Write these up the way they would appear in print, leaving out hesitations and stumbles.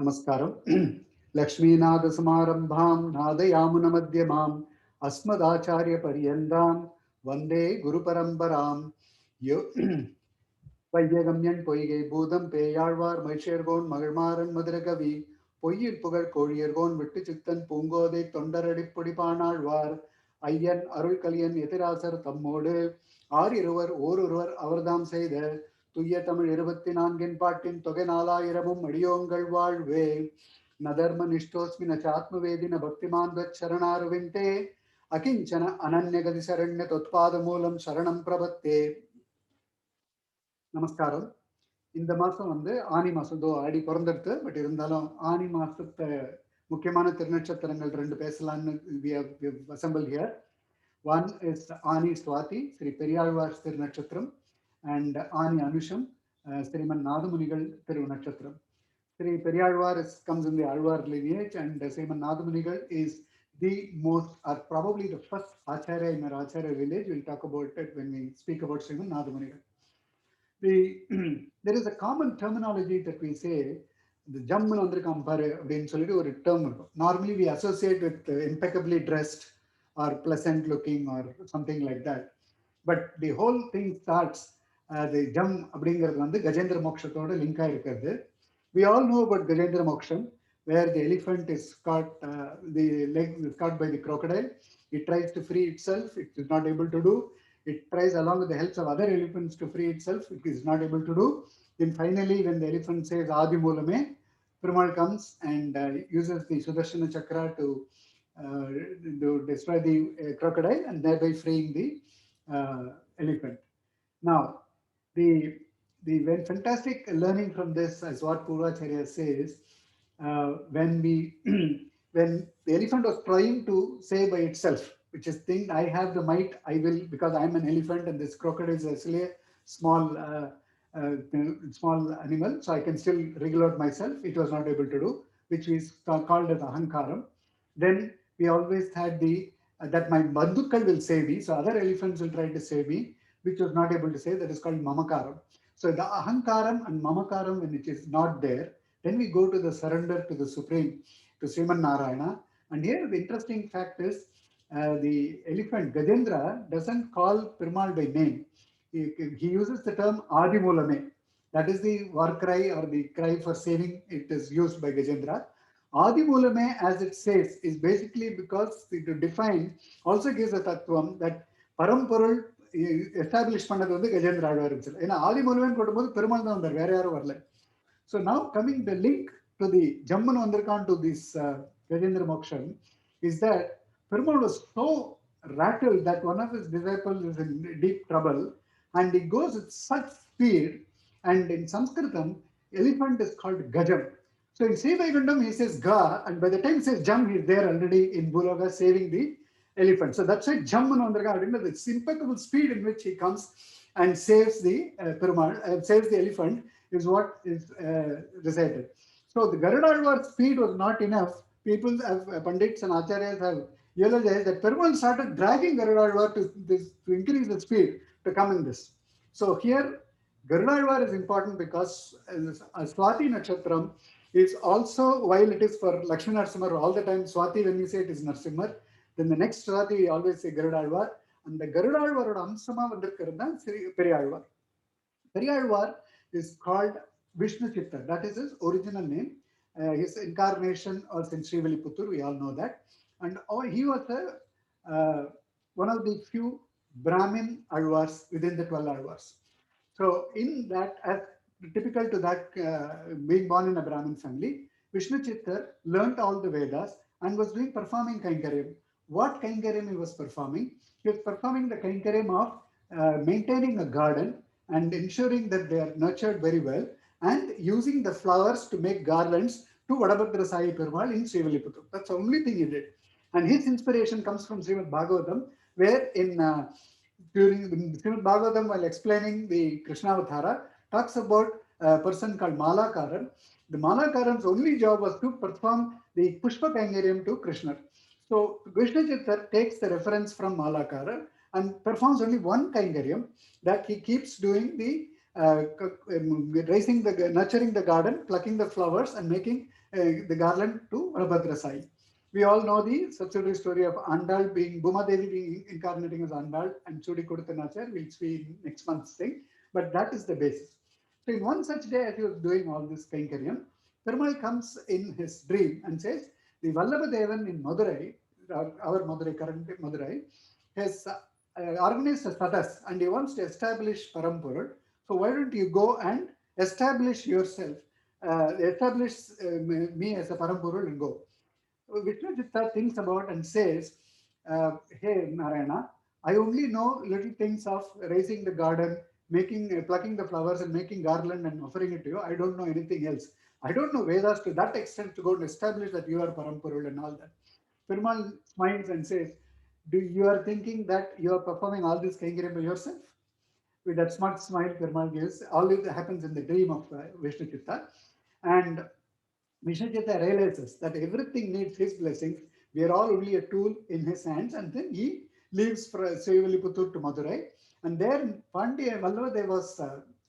Namaskaram. Lakshminadasamarambham Nadayamunamadhyamam Asmadacharya Paryandam Vande Guru Parambaram Vayagamyan Poige Budam Peyalvar Maishergon Magalmaran Madragavi Poyir Pugal Kodiergon Vittichitan Pungode Tondaradi Pudipanalvar Ayan Arul Kalian Yetirasar Tammode Ariruvar Oruvar Avardam Seide Tuya Tamil Irvatinaangin Patin Togenala Irabum Madiongal Valve Nadarma Nishtosmi Nachatma Vedina Bhaktiman Charanarvinte Akinchana Ananyagadi Saranya Totpada Moolam Sharanam Prabatte நமஸ்காரம். இந்த மாதம் வந்து ஆனி மாதம் ஆடி பிறந்துடுது. But இருந்தாலும் ஆனி மாதத்தை முக்கியமான திருநட்சத்திரங்கள் ரெண்டு பேசலான்னு assembled here. One is Aani Swathi, Sri Periazhwar திருநட்சத்திரம், and Aani Anusham, Sriman Nathamunigal திருநட்சத்திரம். Sri Periazhwar comes in the Alvar lineage, and Sriman Nathamunigal is the most, or probably the first Acharya in our Acharya village. We'll talk about it when we speak about Sriman Nathamunigal. There is a common terminology that we say, the Jamman Andrikam Pare, or a term. Normally we associate with impeccably dressed or pleasant looking or something like that. But the whole thing starts, the Jam Abdingar Gajendra Moksha link. We all know about Gajendra Moksham, where the elephant is caught, the leg is caught by the crocodile. It tries to free itself, it is not able to do. It tries along with the help of other elephants to free itself, it is not able to do. Then finally, when the elephant says Adi Mulame, Perumal comes and uses the Sudarshana Chakra to destroy the crocodile and thereby freeing the elephant. Now, the fantastic learning from this, as what Purvacharya says, when when the elephant was trying to say by itself, which is think I have the might, I will, because I'm an elephant and this crocodile is actually a small small animal, so I can still regulate myself. It was not able to do, which is called as ahankaram. Then we always had the that my bandukal will save me, so other elephants will try to save me, which was not able to say. That is called mamakaram. So the ahankaram and mamakaram, when it is not there, then we go to the surrender to the Supreme, to Sriman Narayana. And here the interesting fact is, the elephant Gajendra doesn't call Perumal by name. He uses the term Adimulame. That is the war cry or the cry for saving. It is used by Gajendra. Adimulame, as it says, is basically because to define also gives a tattvam that Paramporul established பண்ணது வந்து கஜேந்திர ஆழ்வார் இருந்துச்சு. ஏன்னா ஆதிமூலமே போடும்போது பெருமாள் தான் வந்தார், வேற யாரும் வரல. So now coming the link to the Jamman Vandirkan to this Gajendra Moksham is that Perumal was so rattled that one of his disciples is in deep trouble and he goes with such speed, and in Sanskritam, elephant is called Gajam. So in Sivagundam he says Ga, and by the time he says Jam, he is there already in Bhuloga saving the elephant. So that's why Jamman Vandirkan, this impeccable speed in which he comes and saves the Perumal, saves the elephant, is what is recited. So the Garudalvar's speed was not enough. People have, Pandits and Acharyas have eulogized that Perumal started dragging Garudalvar to increase the speed to come in this. So here Garudalvar is important because Swathi Nakshatram is also, while it is for Lakshmi Narsimhar all the time, Swathi when we say it is Narsimhar, then the next Swathi we always say Garudalvar, and the Garudalvaroda Amsama Vandirukkiradhan Sri Periazhwar. Periazhwar is called Vishnu Chitta. That is his original name. His incarnation was in Srivilliputturu, we all know that. And he was one of the few Brahmin Alvars within the 12 Alvars. So in that, as typical to that, being born in a Brahmin family, Vishnu Chitta learnt all the Vedas and was performing Kainkaryam. What Kainkaryam he was performing? He was performing the Kainkaryam of maintaining a garden and ensuring that they are nurtured very well, and using the flowers to make garlands to Vadabhadra Sai Perumal in Srivilliputturu. That's the only thing he did. And his inspiration comes from Srimad Bhagavatam, where in during Srimad Bhagavatam, while explaining the Krishna Avatara, talks about a person called Malakaran. The Malakaran's only job was to perform the Pushpa Kainkaryam to Krishna. So Vishnu Chitta takes the reference from Malakaran and performs only one Kainkaryam, that he keeps doing the nurturing the garden, plucking the flowers and making the garland to Balabhadra Sai. We all know the subsidiary story of Andal being, Bhuma Devi being incarnating as Andal and Chudi Kudutanachar, which we next month's thing. But that is the basis. So in one such day, as he was doing all this Kainkariam, Perumal comes in his dream and says, the Vallabha Devan in Madurai, our Madurai, current Madurai, has organized a sadas and he wants to establish Parampurul. So why don't you go and establish yourself, establish me as a Parampurul and go. Vishnu Chitta thinks about and says, hey Narayana, I only know little things of raising the garden, making, plucking the flowers and making garland and offering it to you. I don't know anything else. I don't know Vedas to that extent to go and establish that you are Parampurul and all that. Perumal smiles and says, do you are thinking that you are performing all this Kaingirim by yourself? With that smart smile Perumal gives, all it happens in the dream of Vishnu Chitta. And Vishnu Chitta realizes that everything needs his blessings. We are all only a tool in his hands. And then he leaves for Srivilliputtur to Madurai. And there in Pandya Vallavadeva's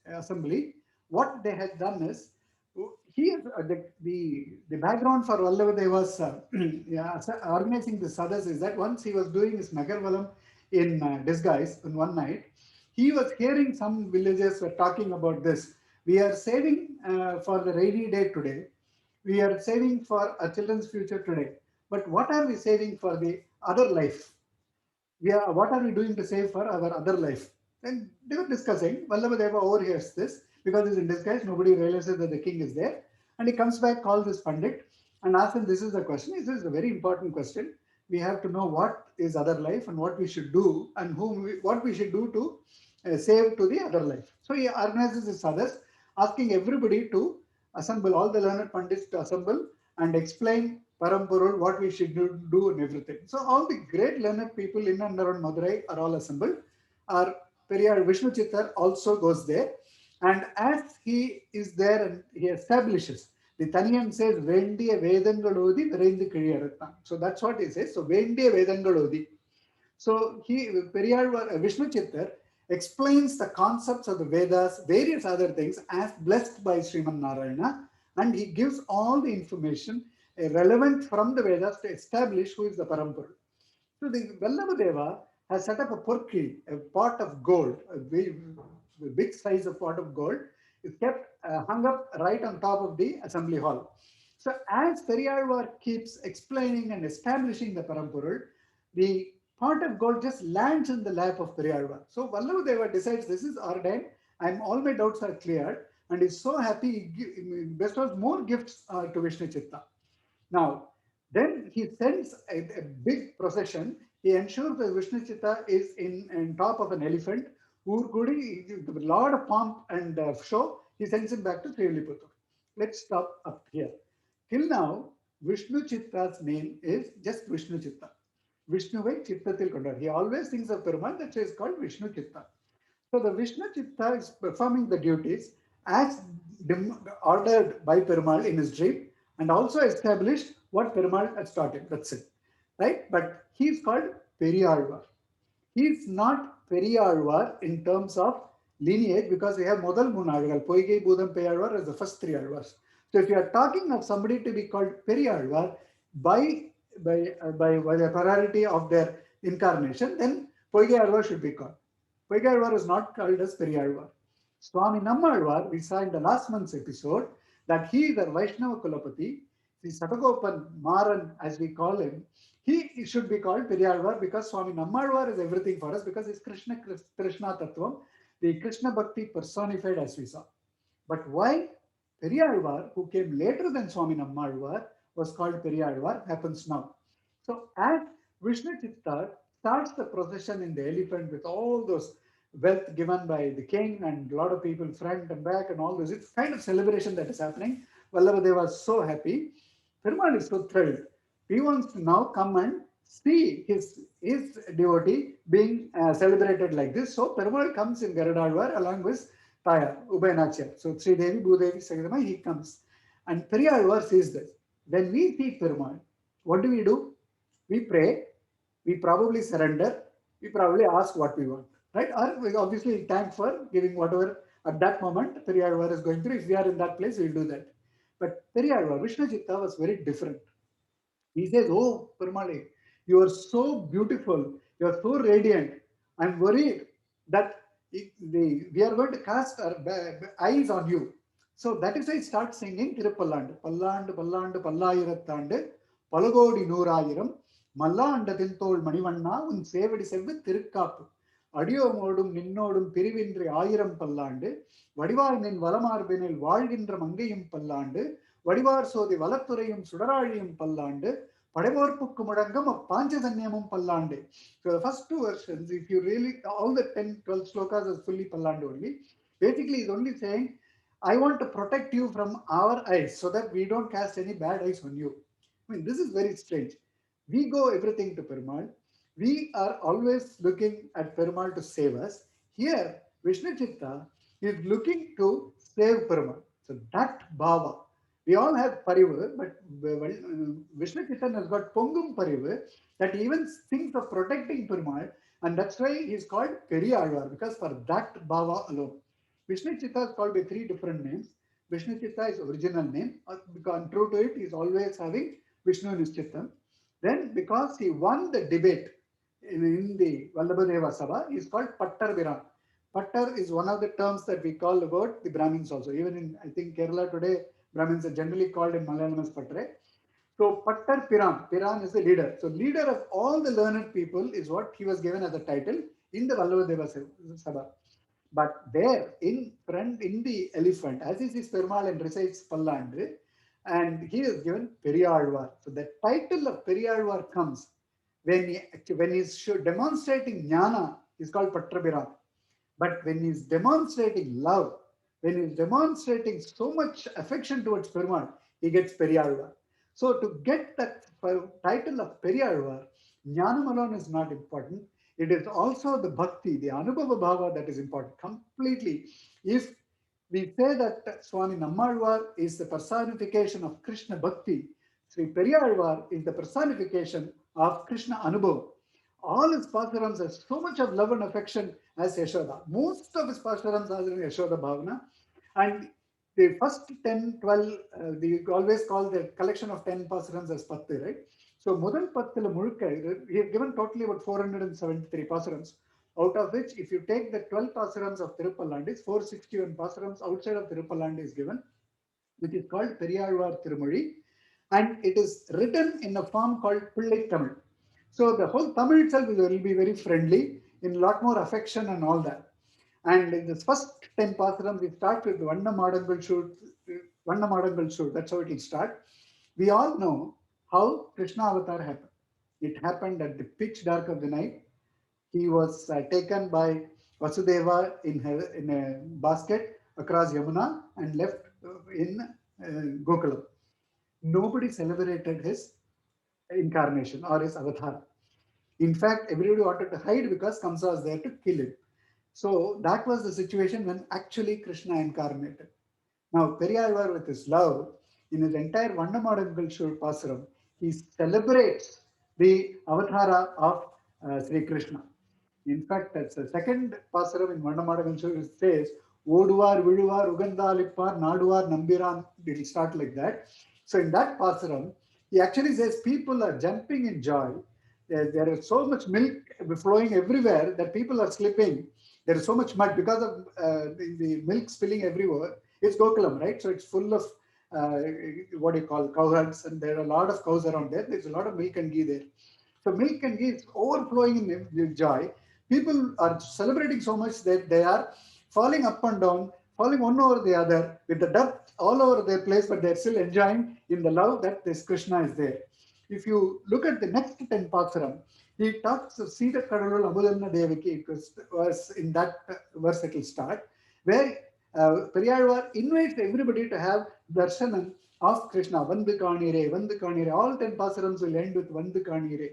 assembly, what they had done is, he the background for Vallavadeva's yeah, organizing the sadhas is that once he was doing his Nagarvalam in disguise in one night, he was hearing some villagers were talking about this. We are saving for the rainy day today. We are saving for our children's future today. But what are we saving for the other life? What are we doing to save for our other life? And they were discussing. Vallabhadeva overhears this because he's in disguise. Nobody realizes that the king is there. And he comes back, calls this Pandit, and asks him, this is the question. He says, a very important question. We have to know what is other life and what we should do and what we should do to save to the other life. So he organizes his others, asking everybody to assemble, all the learned Pandits to assemble and explain Parampurul, what we should do and everything. So all the great learned people in and around Madurai are all assembled. Our Periyar Vishnu Chittar also goes there. And as he is there and he establishes, the Taniyan says, Vendiya Vedangalodi Virendi Kiriyarattam. So that's what he says. So Vendiya Vedangalodi. So Periyar Vishnu Chittar explains the concepts of the Vedas, various other things as blessed by Sriman Narayana, and he gives all the information relevant from the Vedas to establish who is the Parampurul. So the Vallabhadeva has set up a porki, a pot of gold, a big size of pot of gold, is kept hung up right on top of the assembly hall. So as Periyalvar keeps explaining and establishing the Parampurul, the pot of gold just lands in the lap of Periyalvar. So Vallabhadeva decides this is ordained, all my doubts are cleared, and is so happy he bestows more gifts to Vishnu Chitta. Now, then he sends a big procession. He ensures that Vishnu Chitta is in top of an elephant. Urgudi, with a lot of pomp and show, he sends him back to Srivilliputtur. Let's stop up here. Till now, Vishnu Chitta's name is just Vishnu Chitta. Vishnuவை Chittatil Kondar. He always thinks of Perumal, that is called Vishnu Chitta. So the Vishnu Chitta is performing the duties as ordered by Perumal in his dream and also established what Perumal has taught him. That's it. Right? But he is called Periyalvar. He is not Periyalvar in terms of lineage because we have Modal Munalgal, Poigai, Budam, Periyalvar as the first three Alvars. So if you are talking of somebody to be called Periyalvar by the priority of their incarnation, then Poigai Alvar should be called. Poigai Alvar is not called as Periyalvar. Swami Nammalvar, we saw in the last month's episode that he is the Vaishnava Kulapati, the Satagopan Maran, as we call him, he should be called Periyalvar because Swami Nammalvar is everything for us because he's Krishna Tattvam, the Krishna Bhakti personified as we saw. But why Periyalvar, who came later than Swami Nammalvar, was called Periyalvar, happens now. So as Vishnu Chitta starts the procession in the elephant with all those wealth given by the king and a lot of people front and back and all this, it's kind of celebration that is happening. Vallabhadeva is so happy. Perumal is so thrilled. He wants to now come and see his devotee being celebrated like this. So Perumal comes in Garadalvar along with Taya, Ubayanachya. So Sri Devi, Bhudevi, Sagadama, he comes. And Periyalvar says this. When we see Perumal, what do? We pray, we probably surrender, we probably ask what we want. Right? Or we obviously thank for giving whatever at that moment Periyalvar is going through. If we are in that place, we'll do that. But Periyalvar, Vishnu Chitta was very different. He says, "Oh, Perumale, you are so beautiful, you are so radiant. I'm worried that we are going to cast our eyes on you." So that is why I start singing Tirupallandu. Pallandu, Pallandu, Pallayirattandu, Palagodi Noorayiram, Mallanda Tintol Manivanna, Un Sevadi Sevvi Tirukkapu. அடியோமோடும் நின்னோடும் பிரிவின்றி ஆயிரம் பல்லாண்டு வடிவாய் நின் வலமார்பினில் வாழ்கின்ற மங்கையும் பல்லாண்டு வடிவார் சோதி வலத்துறையும் சுடராழியும் பல்லாண்டு படைவோர்ப்புக்கு முழங்கம் பாஞ்சதன்யமும் பல்லாண்டு. So the first two versions, if you really, all the 10, 12 slokas is fully pallandu only. Basically, he's only saying, I want to protect you from our eyes so that we don't cast any bad eyes on you. I mean, this is very strange. We go everything to Perumal. We are always looking at Perumal to save us. Here, Vishnu Chitta is looking to save Perumal. So that bhava, we all have parivu, but Vishnu Chitan has got Pongum parivu that even thinks of protecting Perumal, and that's why he's called Periazhwar, because for that bhava alone. Vishnu Chitta is called by three different names. Vishnu Chitta is original name, because true to it, he's always having Vishnu in his Chitta. Then, because he won the debate in the Vallabhadeva Sabha, he is called Pattar Viran. Pattar is one of the terms that we call about the Brahmins also. Even in, I think, Kerala today, Brahmins are generally called in Malayalam as Pattare. So Pattar Piran, Piran is the leader. So leader of all the learned people is what he was given as a title in the Vallabhadeva Sabha. But there in front, in the elephant, as he sees Perumal and recites Pallandu, and he is given Periazhwar. So the title of Periazhwar comes when he's demonstrating jnana, is called Patrabiran. But when he's demonstrating love, when he's demonstrating so much affection towards Perumal, he gets Periazhwar. So to get that title of Periazhwar, jnanam alone is not important. It is also the bhakti, the anubhava bhava that is important completely. If we say that Swami Nammalwar is the personification of Krishna Bhakti, Sri Periazhwar is the personification of Krishna Anubhava. All his pasarams have so much of love and affection as Yashoda. Most of his pasarams are in Yashoda Bhavana. And the first 10, 12, we always call the collection of 10 pasarams as Patti, right? So Mudal Pattila Murukka, he has given totally about 473 pasarams. Out of which, if you take the 12 pasarams of Tirupallandis, 461 pasarams outside of Tirupallandi is given, which is called Periazhwar Tirumozhi, and it is written in a form called Pillai Tamil. So the whole Tamil itself will be very friendly, in a lot more affection and all that. And in this first 10 pasarams, we start with Vanna Madangal Shoot. That's how it will start. We all know how Krishna Avatar happened. It happened at the pitch dark of the night. He was taken by Vasudeva in a basket across Yamuna and left in Gokulam. Nobody celebrated his incarnation or his avatar. In fact, everybody wanted to hide because Kamsa was there to kill him. So that was the situation when actually Krishna incarnated. Now, Periyalvar with his love, in his entire Vannamadangul Shur Pasuram, he celebrates the avatara of Sri Krishna. In fact, that's the second Pasuram in Vannamadangul Shur says, Oduvar, Viduvar, Ugandalipar, Naduvar, Nambiran, it will start like that. So in that Pasuram, he actually says people are jumping in joy. There is so much milk flowing everywhere that people are slipping. There is so much mud because of the milk spilling everywhere. It's Gokulam, right? So it's full of what you call cowherds, and there are a lot of cows around there. There's a lot of milk and ghee there. So milk and ghee is overflowing in joy. People are celebrating so much that they are falling up and down, falling one over the other with the dust all over their place, but they're still enjoying in the love that this Krishna is there. If you look at the next 10 Pasaram, he talks of Sita Kadalul Amudanna Devaki, verse in that verse it will start, where Periyalvar invites everybody to have darshanam of Krishna. Vandu Kanire. All 10 Pasarams will end with Vandu Kanire.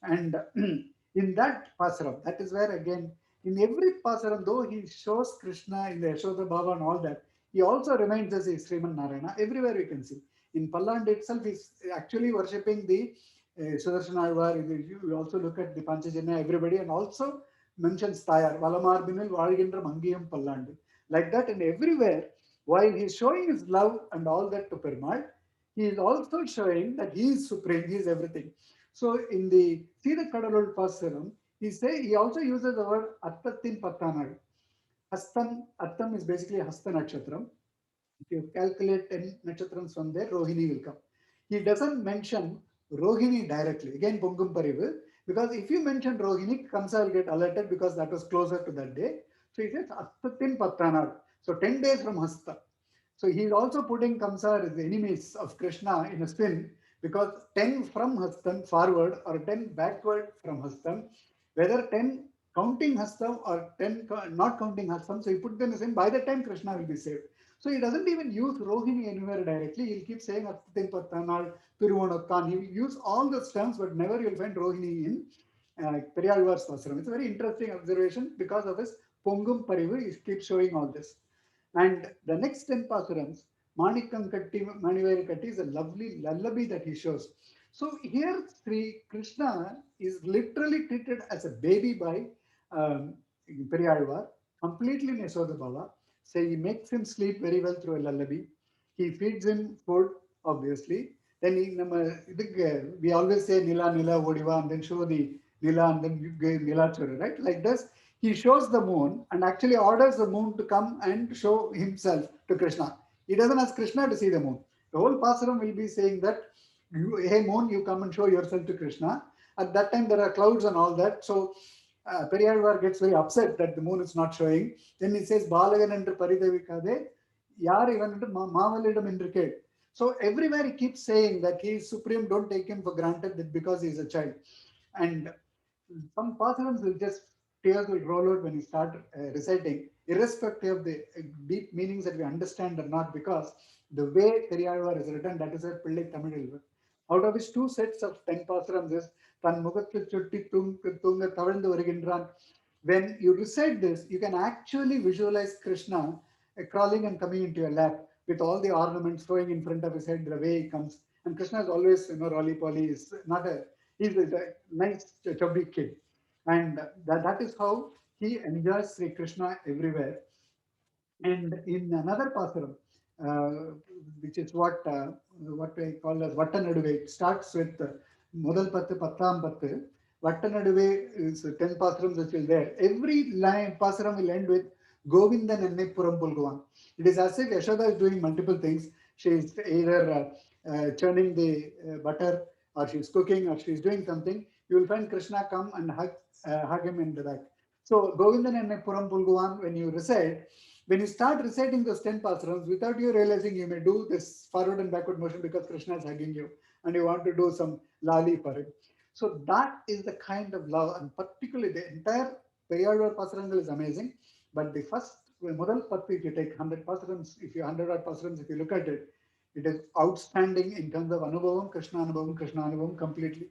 And in that Pasaram, that is where again, in every Pasaram, though he shows Krishna in the Yashoda Baba and all that, he also reminds us is Sriman Narayana. Everywhere we can see. In Palland itself, he's actually worshipping the Sudarshanalvar. You also look at the Panchajanya, everybody, and also mentions Tayar, Valamarbinil, Valgindra, Mangiyam, Pallandu. Like that, and everywhere, While he's showing his love and all that to Perumal, he is also showing that he is supreme, he is everything. So in the see the Kadalul Pasaram, he also uses the word Attatin Pattanal. Attam is basically Hasta Nakshatram. If you calculate 10 nakshatrams from there, Rohini will come. He doesn't mention Rohini directly. Again, Pungum Parivu. Because if you mention Rohini, Kamsa will get alerted because that was closer to that day. So he says Astatin Pattanar. So 10 days from Hasta. So he's also putting Kamsa as the enemies of Krishna in a spin because 10 from Hastam forward or 10 backward from Hastam, whether 10 counting Hastam or 10 not counting Hastam, so he put them in the same, by the time Krishna will be saved. So he doesn't even use Rohini anywhere directly. He'll keep saying Attin Pattanal, Piruvonottan. He will use all those terms, but never you'll find Rohini in Periazhwar's Pasram. It's a very interesting observation because of his Pongum Parivu. He keeps showing all this. And the next 10 Pasurams, Manikam Katti, Manivairi Katti is a lovely lullaby that he shows. So here Sri Krishna is literally treated as a baby by Periyalvar, completely in Yashoda Baba. So he makes him sleep very well through a lullaby. He feeds him food, obviously. Then we always say Nila Nila Odiva and then show the Nila and then Nila Chora, right? Like this, he shows the moon and actually orders the moon to come and show himself to Krishna. He doesn't ask Krishna to see the moon. The whole Pasaram will be saying that, hey moon, you come and show yourself to Krishna. At that time, there are clouds and all that. So Periyalvar gets very upset that the moon is not showing. Then he says, Balagan என்று பரிதவிக்காதே யார் இவன் என்று மாமல்லிடம் என்று கேள். So everywhere he keeps saying that he is supreme, don't take him for granted that because he is a child. And some Pasarams will just, tears will roll out when you start reciting, irrespective of the deep meanings that we understand or not, because the way Periyalvar is written, that is a Pillai Tamil. Out of his two sets of 10 Pasarams is Tan Mugathu Chutti Tunga Tavandu Varigindran. When you recite this, you can actually visualize Krishna crawling and coming into your lap with all the ornaments flowing in front of his head, the way he comes. And Krishna is always, rolly poly, is not a, he's a nice chubby kid. And that is how he enjoys Sri Krishna everywhere. And in another Pasaram, which is what I call as Vattanaduve, it starts with Mudal Pattu, Pattam Pattu. Vattanaduve is 10 Pasarams which will there. Every line Pasaram will end with Govindan Enne Puram Pulguvan. It is as if Yashoda is doing multiple things. She is either churning the butter, or she is cooking, or she is doing something. You will find Krishna come and hug him in the back. So Govindan Enne Puram Pulguvan, when you recite, when you start reciting those 10 pasarams, without you realizing, you may do this forward and backward motion because Krishna is hugging you and you want to do some lali for him. So that is the kind of love, and particularly the entire Periyalvar Pasarangal is amazing. But the first, Mudal Pattu, if you take 100 pasarams, if you 100 odd pasarams, if you look at it, it is outstanding in terms of Anubhavam, Krishna Anubhavam completely.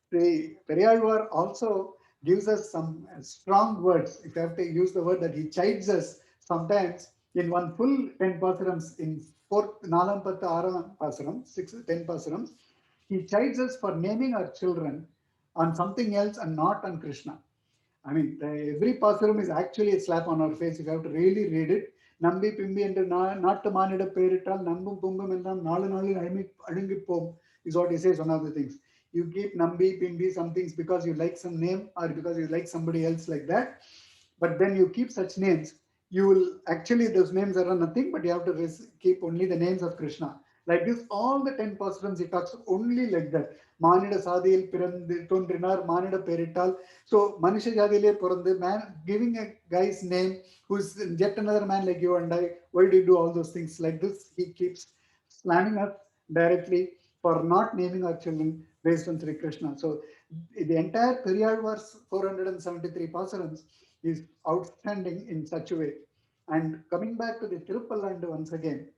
The Periyalvar also gives us some strong words. If I have to use the word that he chides us sometimes in one full 10 pasarams, in fourth, Nalam Patta Aram pasaram, 10 pasarams, he chides us for naming our children on something else and not on Krishna. I mean, every pasaram is actually a slap on our face if you have to really read it. Nambi Pimbi and not to manida perital, Nambum Pumbum and Nalu Adungi Pom is what he says, one of the things. You keep Nambi, Pimbi, some things because you like some name or because you like somebody else like that. But then you keep such names, you will actually, those names are nothing, but you have to keep only the names of Krishna. Like this, all the 10 pasarams, he talks only like that. Manida Sadil Piran Tondrinar, Manida Perital. So Manisha Jadile Purande, man, giving a guy's name who's yet another man like you and I. Why do you do all those things like this? He keeps slamming us directly for not naming our children based on Sri Krishna. So the entire Periyalvar's 473 pasarams is outstanding in such a way. And coming back to the Tirupallandu once again,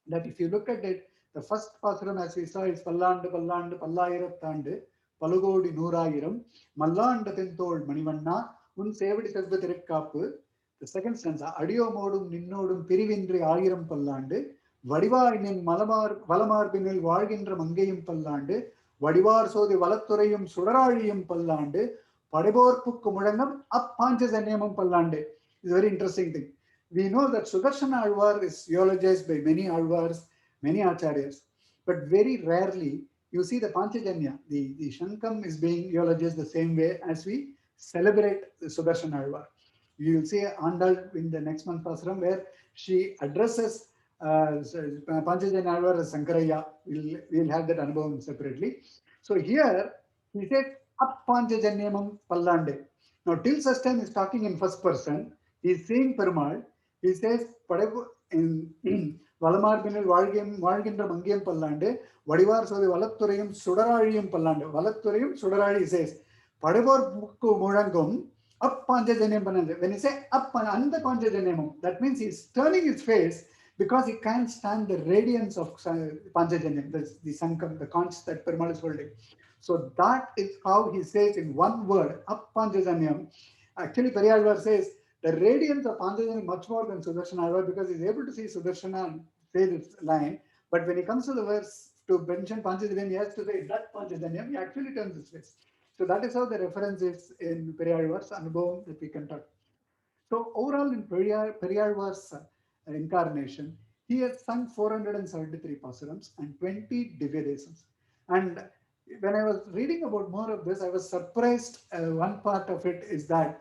that if you look at it, the first pasaram as we saw is Pallandu, Pallandu, Pallayirattandu, Palugodi Nooraayiram, Mallanda Tentol Manivanna, Un Sevadi Selva Tirukkaappu. The second stanza, Adiyo Modum Ninnodum Pirivindri Ayiram Pallandu, Vadivayinin Valamarpinil Valgindra Mangayum Pallandu, Vadivar Sodi Valatturayum Sudaraliyum Pallandu, Padiborpukku Mudangam, Up Panches Eniyamam Pallandu. It's a very interesting thing. We know that Sudarshana Alvar is eulogized by many Alvars, many Acharyas, but very rarely you see the Panchajanya, the Shankam is being eulogized the same way as we celebrate the Sudarshana Alvar. You will see Andal in the next month Pasram where she addresses Panchajanya Alvar as Sankaraya. We'll have that Anubhavam separately. So here he said, Up Panchajanyamam Pallande. Now, till such time he's talking in first person, he's seeing Perumal. He says, Padavu in Valamarpinil Valgindra Mangiam Pallande, Vadivar Sodi Valatturayum Sudarariyum Pallande. Valatturayum Sudarari says, Padavor Mukku Murangum, up Panchajanyam Pallande. When he say up and the Panchajanyam, that means he's turning his face because he can't stand the radiance of Panchajanyam, the Sankam, the conch that Perumal is holding. So that is how he says in one word, up Panchajanyam. Actually, Periazhwar says the radiance of Panchajanyam is much more than Sudarshana Alvar because he's able to see Sudarshana and say this line. But when he comes to the verse to mention Panchajanyam, he has to say that Panchajanyam. He actually turns his face. So that is how the reference is in Periazhwar's Anubhavam that we can talk. So overall in Periyalvar's incarnation, he has sung 473 pasurams and 20 Divya Desams. And when I was reading about more of this, I was surprised. One part of it is that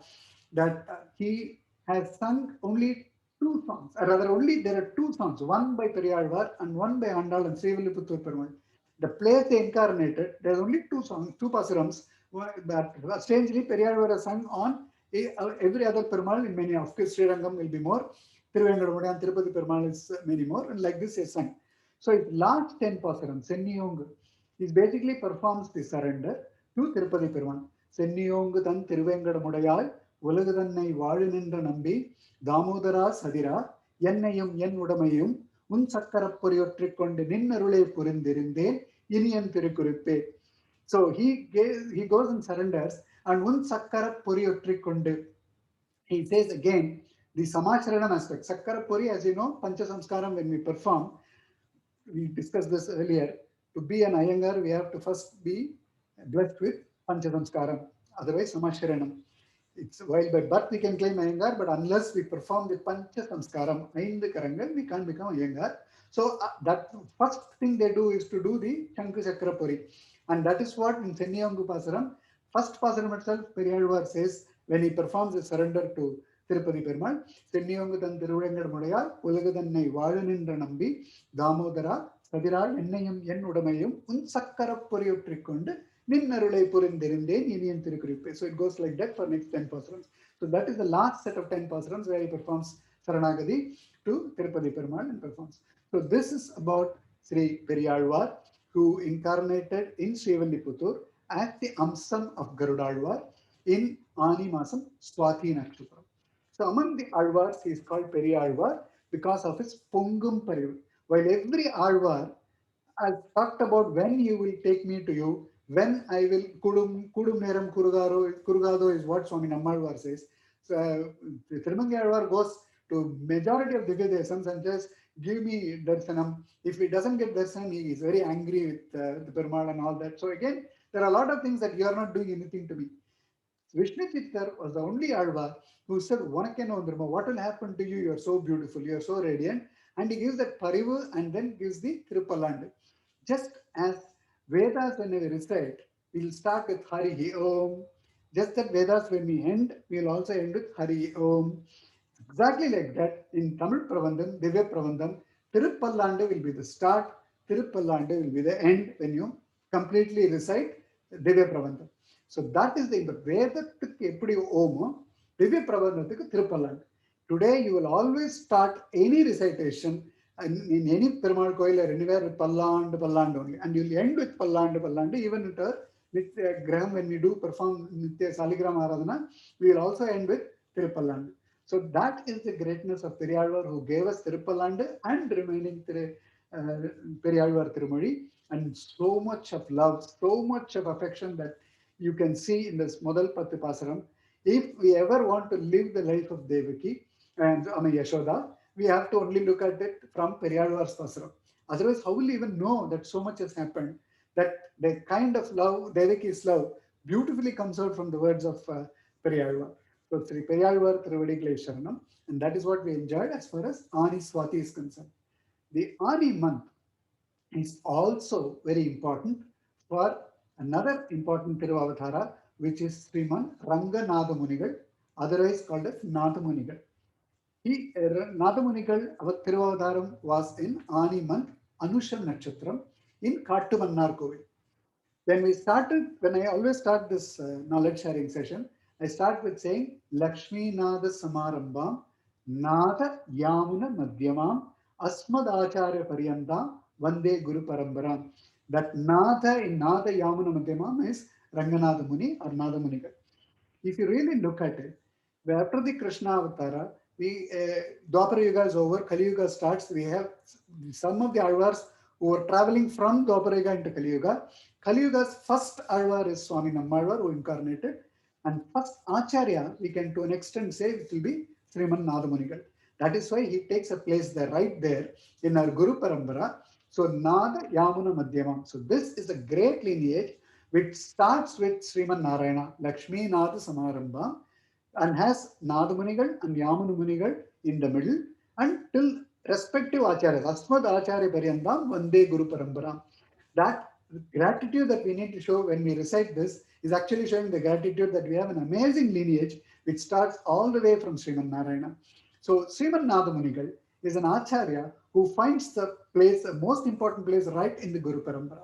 he has sung only two songs, or rather only there are two songs, one by Periyalvar and one by Andal and Srivilliputtur Perumal. The place they incarnated, there's only two songs, two pasurams, but strangely Periyalvar has sung on every other Perumal in many. Of course, Srirangam will be more. Thiruvengadamudi and Tirupati Perumal is many more. And like this, he sang. So his last 10 pasaram, Senniyong, he basically performs the surrender to Tirupati Perumal. Senniyong than Thiruvengadamudayal, Ulagadanai Valinendra Nambi, Damodara Sadira, Yennayum Yen Udamayum, Un Sakkarapuriyottrikonde Ninnarule Purindirinde, Iniyan Tirukurippe. So he goes and surrenders and Un Sakkara Puriyottrikonde. He says again the Samacharanam aspect. Sakkara Puri, as you know, Pancha Samskaram, when we perform, we discussed this earlier. To be an Iyengar, we have to first be blessed with Pancha Samskaram, otherwise Samasharanam. It's while by birth we can claim Iyengar, but unless we perform the Pancha Samskaram, Aindu Karangal, we can't become Iyengar. So that first thing they do is to do the Chanku Chakra Puri. And that is what in Senniyangu Pasaram, first Pasaram itself, Periyalvar says, when he performs the surrender to Tirupati Perumal, Senniyangu Than Thiruvengar Mudayal, Ulagadannai Valanindra Nambi, Damodara, Sadiral, Ennayum Yen Udamayum, Un Sakkara Puriyottrikonde, Ninnarulai Purindirinde, Indian Tirukurippe. So it goes like that for next 10 pasarams. So that is the last set of 10 pasarams where he performs Saranagadi to Tirupati Perumal and performs. So this is about Sri Periyalvar, who incarnated in Srivilliputtur as the Amsam of Garudalvar in Aani Masam Swathi Nakshatram. So among the Alvars, he is called Periyalvar because of his Pungum Parivu. While every Alvar has talked about when you will take me to you, when I will Kudum Neram Kurugado is what Swami Nammalvar says. So Thirumangi Alvar goes to majority of Divya Desams and just give me Darsanam. If he doesn't get Darsanam, he is very angry with the Perumal and all that. So again, there are a lot of things that you are not doing anything to me. Vishnu Chittar was the only Alva who said, what will happen to you? You are so beautiful, you are so radiant. And he gives that Parivu and then gives the Tripaland. Just as Vedas, when we recite, we'll start with Hari Om. Just that Vedas, when we end, we'll also end with Hari Om. Exactly like that, in Tamil Pravandam, Divya Pravandam, Tirupallande will be the start, Tirupallande will be the end when you completely recite Divya Pravandam. So that is the Vedathukku eppadi Om, Divya Pravandhathukku Tirupallande. Today you will always start any recitation in any Perumal Koil or anywhere with Palland only. And you will end with Palland. Even with Nitya Graham, when we do perform Nitya Saligram Aradhana, we will also end with Tirupallande. So that is the greatness of Periyalvar, who gave us Tirupallande and remaining Periyalvar Tirumozhi, and so much of love, so much of affection that you can see in this Modal Pattu Pasaram. If we ever want to live the life of Devaki and Yashoda, we have to only look at it from Periyalvar's Pasaram. Otherwise, how will we even know that so much has happened? That the kind of love, Devaki's love, beautifully comes out from the words of Periyalvar. So Sri Periazhwar Trivadigalai Sharanam, and that is what we enjoyed as far as Aani Swathi is concerned. The Aani month is also very important for another important Tiruvavatara, which is Sriman Nathamunigal, otherwise called as Nathamunigal. Nathamunigal, our Tiruvavataram was in Aani month, Anusham Nakshatram, in Kattumannar Kovil. When I always start this knowledge sharing session, I start with saying Lakshmi Nada Samarambam, Nada Yamuna Madhyamam, Asmad Acharya Paryanta, Vande Guru Parambaram. That Nada in Nada Yamuna Madhyamam is Ranganatha Muni or Nada Munigal. If you really look at it, after the Krishna Avatara, Dwapara Yuga is over, Kali Yuga starts. We have some of the Alvars who were traveling from Dwapara Yuga into Kali Yuga. Kali Yuga's first Alvar is Swami Nammalvar, who incarnated. And first Acharya, we can to an extent say it will be Sriman Nathamunigal. That is why he takes a place there, right there in our Guru Parambara. So Nada Yamuna Madhyamam. So this is a great lineage which starts with Sriman Narayana, Lakshmi Nada Samarambha, and has Nathamunigal and Yamuna Munigal in the middle, and till respective Acharyas, Asmad Acharya Paryandam, Vande Guru Parambaram. That gratitude that we need to show when we recite this is actually showing the gratitude that we have an amazing lineage which starts all the way from Sriman Narayana. So Sriman Nathamunigal is an Acharya who finds the place, the most important place right in the Guru Parambara.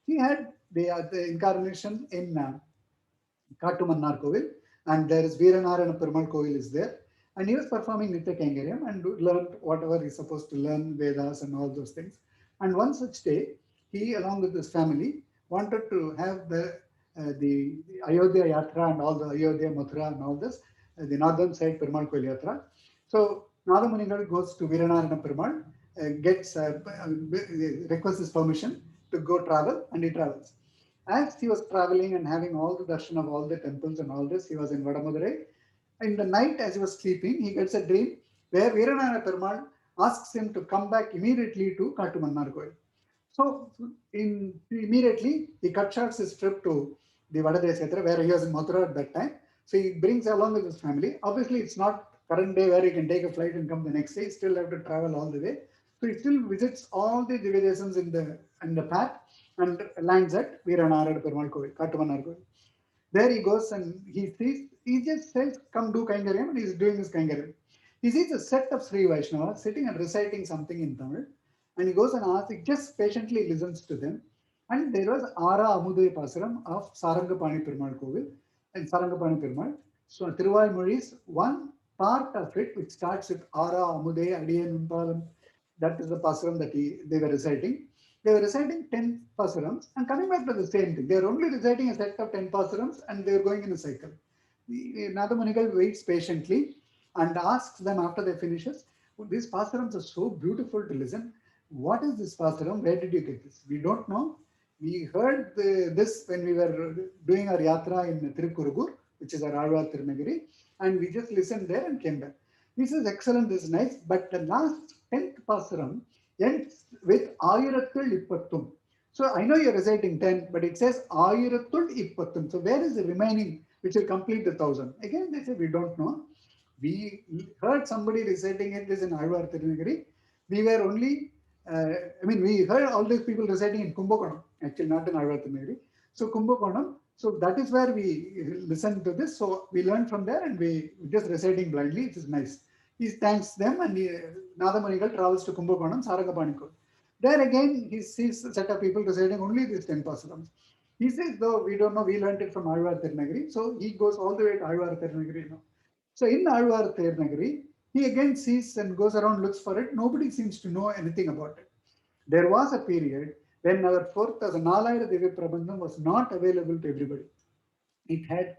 He had the incarnation in Kattumannar Kovil, and there is Veeranarayana Perumal Kovil is there, and he was performing Nitya Kainkaryam and learned whatever he's supposed to learn, Vedas and all those things. And one such day, he, along with his family, wanted to have the Ayodhya Yatra and all the Ayodhya, Mathura and all this, the northern side Perumal Kovil Yatra. So Nathamunigal goes to Veeranarayana Perumal, requests his permission to go travel, and he travels. As he was traveling and having all the darshan of all the temples and all this, he was in Vadamudurai. In the night, as he was sleeping, he gets a dream where Veeranarayana Perumal asks him to come back immediately to Kattumannar Kovil. So immediately he cut short his trip to the Vadadesetra, where he was in Mathura at that time. So he brings along with his family. Obviously, it's not current day where he can take a flight and come the next day. He still have to travel all the way. So he still visits all the Divyadesams in the path and lands at Veeranarayana Perumal Kovil, Kattumannar Kovil. There he goes and he just says, come do Kainkaryam, and he's doing his Kainkaryam. He sees a set of Sri Vaishnavas sitting and reciting something in Tamil, and he goes and asks, he just patiently listens to them. And there was Ara Amuday Pasaram of Sarangapani Perumal Kovil and Sarangapani Perumal. So Tiruvaimozhi's one part of it, which starts with Ara Amuday Adiyan Umpalam, that is the Pasaram that they were reciting. They were reciting 10 pasarams and coming back to the same thing. They are only reciting a set of 10 pasarams and they are going in a cycle. Nathamunigal waits patiently and asks them after they finishes, these pasarams are so beautiful to listen. What is this pasaram? Where did you get this? We don't know. We heard this when we were doing our yatra in Tirukurugur, which is our Alvar Tirunagari, and we just listened there and came back. This is excellent, this is nice, but the last 10th pasaram ends with Ayirathul Ippattum. So I know you're reciting 10, but it says Ayirathul Ippattum. So where is the remaining, which will complete the 1000? Again, they say we don't know. We heard somebody reciting it this in Alvar Tirunagari. We were only, we heard all these people reciting in Kumbakonam, actually not in Alvar Tirunagari. So Kumbakonam, so that is where we listened to this. So we learned from there and we just reciting blindly. It is nice. He thanks them and Nathamunigal travels to Kumbakonam, Sarangapanikul. There again, he sees a set of people reciting only these 10 pasarams. He says, though we don't know, we learned it from Alvar Tirunagari. So he goes all the way to Alvar Tirunagari now. So in Alvar Tirunagari, he again sees and goes around, looks for it. Nobody seems to know anything about it. There was a period when our fourth as a Nalayana Divya Prabandham was not available to everybody. It had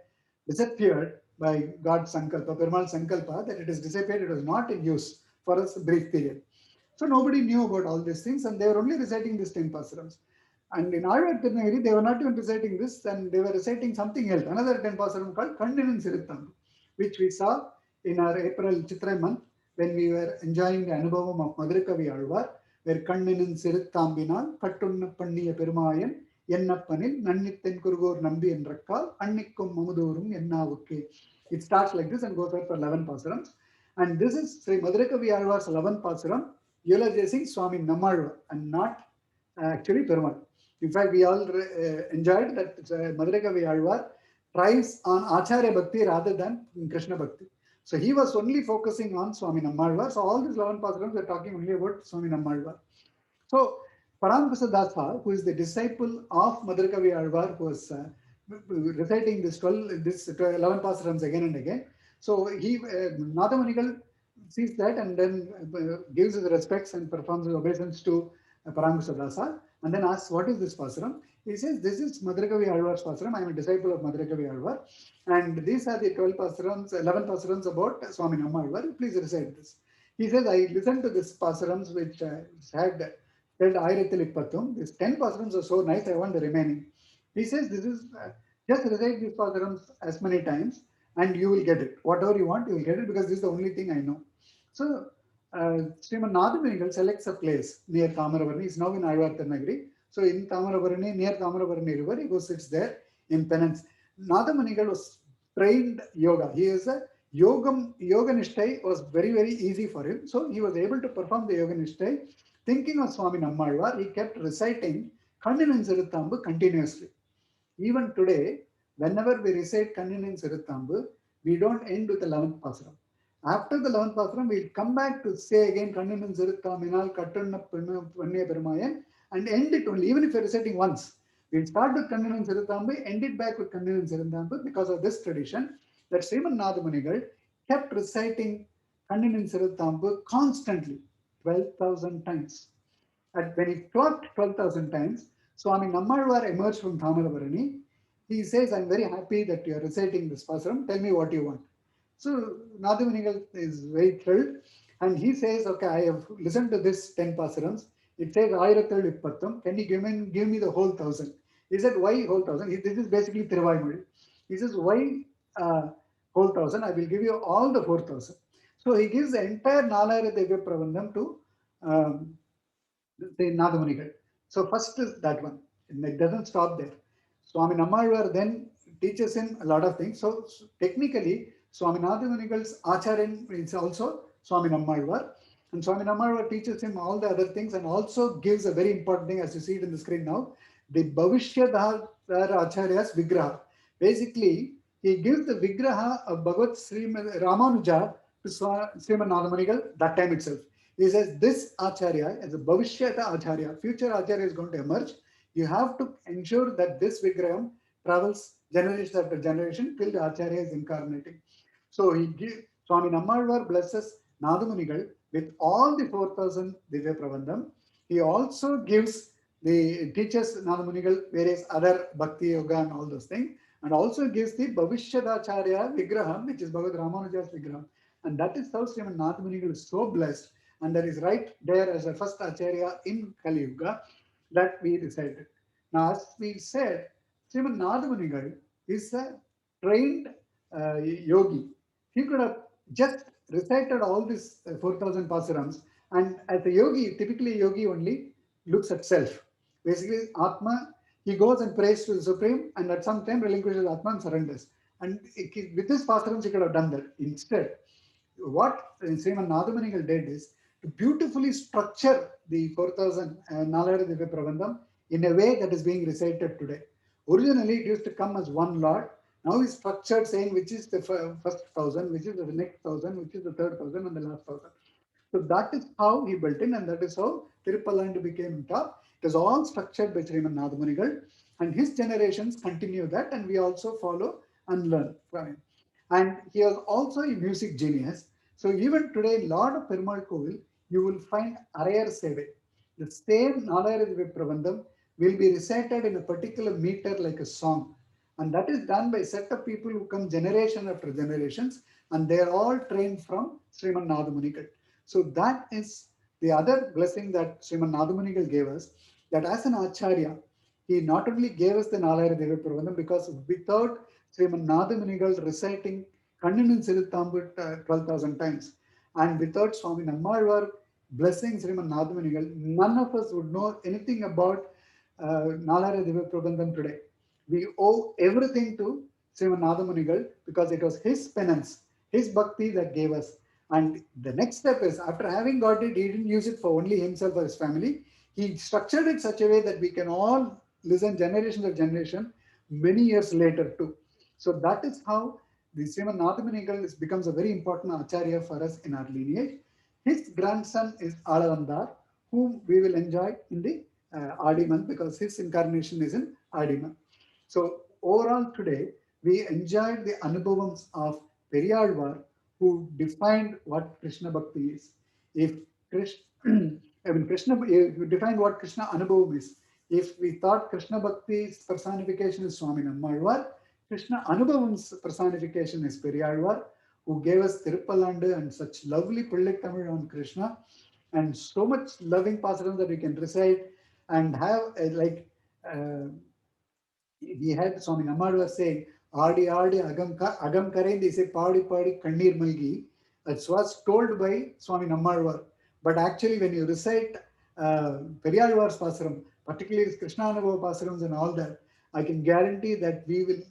disappeared by God's Sankalpa, Perumal Sankalpa, that it has disappeared, it was not in use for a brief period. So nobody knew about all these things and they were only reciting these 10 pasarams. And in Alvar Tirunagari, they were not even reciting this and they were reciting something else, another 10 pasaram called Kanninin Siruttam, which we saw in our April Chitrai month when we were enjoying the Anubhavam of Madurai Alvar, where Kanninin Siruttambinan, Kattunna Panniya Perumayan, Yennappanil, Nannithen Kurgur Nambi and Rakkal, Annikkum Mamudurum Yennavukke. It starts like this and goes on for 11 pasarams. And this is Sri Madhurakavi Alvar's 11 pasaram, eulogizing Swami Nammalvar and not actually Perumal. In fact, we all enjoyed that Madhurakavi Alvar tries on Acharya Bhakti rather than Krishna Bhakti. So he was only focusing on Swami Nammalvar. So all these 11 pasarams are talking only about Swami Nammalvar. So Paramkasa Dasa, who is the disciple of Madhurakavi Alvar, who was reciting this 11 pasarams again and again. So Nathamunigal sees that and then gives his respects and performs his obeisance to Paramkasa Dasa, and then asks, what is this pasaram? He says, this is Madhurakavi Alvar's pasaram. I am a disciple of Madhurakavi Alvar, and these are the 12 pasarams, 11 pasarams about Swami Nammalvar. Please recite this. He says, I listened to this pasarams which had said Ayrathil These 10 pasarams are so nice, I want the remaining. He says, this is just recite these pasarams as many times and you will get it. Whatever you want, you will get it, because this is the only thing I know. So, Sriman Nathamunigal selects a place near Tamaravarni. He's now in Alvarthanagiri. So, in Tamaravarni, near Tamaravarni river, he goes sits there in penance. Nathamunigal was trained yoga. He is a Yoga Nishtai was very, very easy for him. So, he was able to perform the Yoga Nishtai. Thinking of Swami Nammalvar, he kept reciting Kanninan Siruthambu continuously. Even today, whenever we recite Kanninan Siruthambu, we don't end with the 11th pasaram. After the 11th pasaram, we'll come back to say again Kanninan Siruthaminal Kattunna Panniya Perumayan and end it only, even if you're reciting once. We'll start with Kanninan Siruthambu, end it back with Kanninan Siruthambu because of this tradition that Sriman Nathamunigal kept reciting Kanninan Siruthambu constantly, 12,000 times. And when he clocked 12,000 times, Swami Nammalvar emerged from Thamaravarani. He says, I'm very happy that you are reciting this pasaram. Tell me what you want. So Nathamunigal is very thrilled. And he says, okay, I have listened to this 10 pasarams. It says, Ayrathal Ippatham. Can you give me the whole 1,000? He said, why whole 1,000? This is basically Tiruvayamudi. He says, why whole 1,000? I will give you all the 4,000. So he gives the entire Nalayara Devya Pravandam to the Nathamunigal. So first is that one. It doesn't stop there. Swami Nammalvar then teaches him a lot of things. So technically, Swami Nathamunigal's Acharyan is also Swami Nammalvar. And Swami Nammalvar teaches him all the other things and also gives a very important thing, as you see it in the screen now, the Bhavishyadhara Acharya's Vigraha. Basically, he gives the Vigraha of Bhagavad Sriman Ramanuja to Sriman Nathamunigal that time itself. He says this Acharya, as a Bhavishyata Acharya, future Acharya is going to emerge. You have to ensure that this Vigraham travels generation after generation till the Acharya is incarnating. So Swami Nammalvar blesses Nathamunigal with all the 4,000 Divya Pravandam. He also teaches Nathamunigal various other Bhakti Yoga and all those things, and also gives the Bhavishyadacharya Vigraham, which is Bhagavad Ramanuja's Vigraham. And that is how Sriman Nathamunigal is so blessed. And that is right there as the first Acharya in Kali Yuga that we recited. Now, as we said, Sriman Nathamunigal is a trained yogi. He could have just recited all these 4,000 pasarams, and as a yogi, typically a yogi only looks at self. Basically, Atma, he goes and prays to the Supreme, and at some time relinquishes Atma and surrenders. And with this pasarams, he could have done that. Instead, what Sriman Nathamunigal did is to beautifully structure the 4,000 Nalayara Divya Prabandham in a way that is being recited today. Originally, it used to come as one lot. Now it's structured saying which is the first 1,000, which is the next 1,000, which is the third 1,000, and the last 1,000. So that is how he built it, and that is how Tirupallandu became top. It was all structured by Sriman Nathamunigal, and his generations continue that, and we also follow and learn from him. And he was also a music genius. So even today, Lord of Perumal Kovil, you will find Arayar Seve. The same Nalayara Prabandham will be recited in a particular meter like a song. And that is done by a set of people who come generation after generations, and they are all trained from Sriman Nathamunigal. So that is the other blessing that Sriman Nathamunigal gave us, that as an Acharya, he not only gave us the Nalayara Deva Prabandham, because without Sriman Nathamunigal reciting Kanninan Siruthambu 12,000 times, and without Swami Nammalvar blessing Sriman Nathamunigal, none of us would know anything about Nalayara Deva Prabandham today. We owe everything to Sriman Nathamunigal, because it was his penance, his bhakti that gave us. And the next step is, after having got it, he didn't use it for only himself or his family. He structured it such a way that we can all listen generations of generation many years later too. So that is how the Sriman Nathamunigal becomes a very important acharya for us in our lineage. His grandson is Alavandar, whom we will enjoy in the Adi month, because his incarnation is in Adi month. So overall today, we enjoyed the anubhavams of Periazhwar, who defined what Krishna Bhakti is. If Krishna, I mean Krishna, you defined what Krishna Anubhavam is. If we thought Krishna Bhakti's personification is Swami Nammalwar, Krishna Anubhavam's personification is Periazhwar, who gave us Tirupallandu and such lovely Pillai Tamil on Krishna, and so much loving pasaram that we can recite and have uh, we had Swami Nammal was saying, Aadi Aadi Agam Kare, they say Padi Padi Kannir Malgi. It was told by Swami Nammalwar. But actually, when you recite Periyalvar's Pasaram, particularly Krishna Anubhava Pasarams and all that, I can guarantee that we will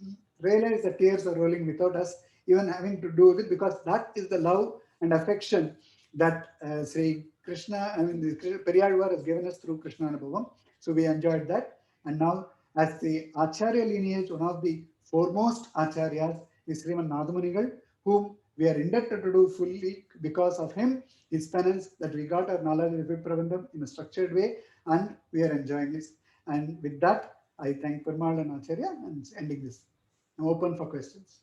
realize the tears are rolling without us even having to do with it, because that is the love and affection that Sri Krishna, I mean, Periyalvar has given us through Krishna Anubhavam. So we enjoyed that. And now, as the Acharya lineage, one of the foremost Acharyas is Sriman Nathamunigal, whom we are indebted to do fully because of him, his penance, that we got our knowledge of Viprabandham in a structured way, and we are enjoying this. And with that, I thank Parmal and Acharya and ending this. I'm open for questions.